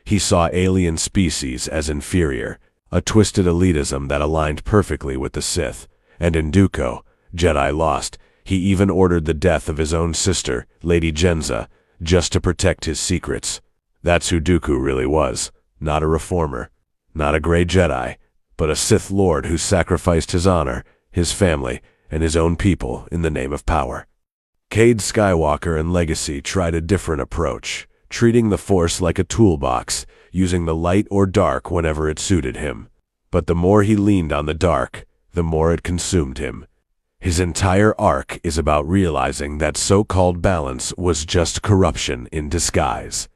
He saw alien species as inferior, a twisted elitism that aligned perfectly with the Sith. And in Dooku, Jedi lost, he even ordered the death of his own sister, Lady Jenza, just to protect his secrets. That's who Dooku really was. Not a reformer, not a gray Jedi, but a Sith Lord who sacrificed his honor, his family, and his own people in the name of power. Cade Skywalker and Legacy tried a different approach, treating the Force like a toolbox, using the light or dark whenever it suited him. But the more he leaned on the dark, the more it consumed him. His entire arc is about realizing that so-called balance was just corruption in disguise.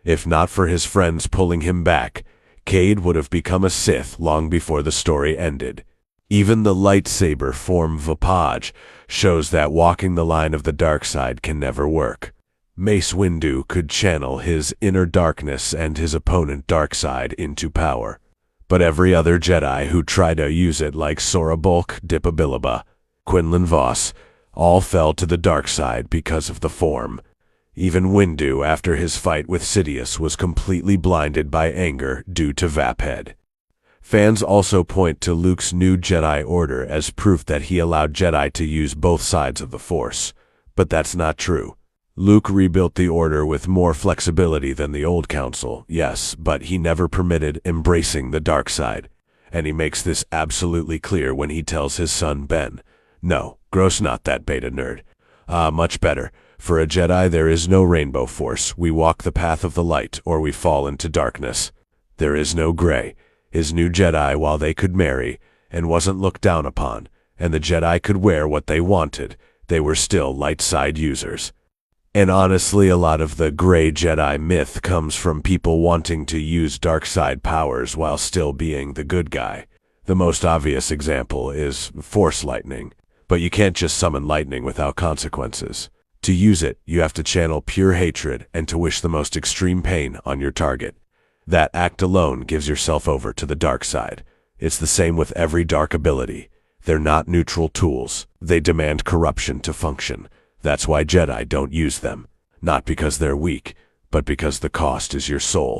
If not for his friends pulling him back, Cade would have become a Sith long before the story ended. Even the lightsaber form Vapaj shows that walking the line of the dark side can never work. Mace Windu could channel his inner darkness and his opponent darkside into power. But every other Jedi who tried to use it, like Sora Bulk, Dipabilaba, Quinlan Vos, all fell to the dark side because of the form. Even Windu, after his fight with Sidious, was completely blinded by anger due to Vaphead. Fans also point to Luke's new Jedi Order as proof that he allowed Jedi to use both sides of the Force. But that's not true. Luke rebuilt the Order with more flexibility than the old Council, yes, but he never permitted embracing the dark side. And he makes this absolutely clear when he tells his son Ben, "No, gross not that beta nerd. Much better. For a Jedi there is no rainbow force. We walk the path of the light, or we fall into darkness. There is no gray." His new Jedi, while they could marry, and wasn't looked down upon, and the Jedi could wear what they wanted, they were still light side users. And honestly, a lot of the gray Jedi myth comes from people wanting to use dark side powers while still being the good guy. The most obvious example is Force lightning. But you can't just summon lightning without consequences. To use it, you have to channel pure hatred and to wish the most extreme pain on your target. That act alone gives yourself over to the dark side. It's the same with every dark ability. They're not neutral tools. They demand corruption to function. That's why Jedi don't use them. Not because they're weak, but because the cost is your soul.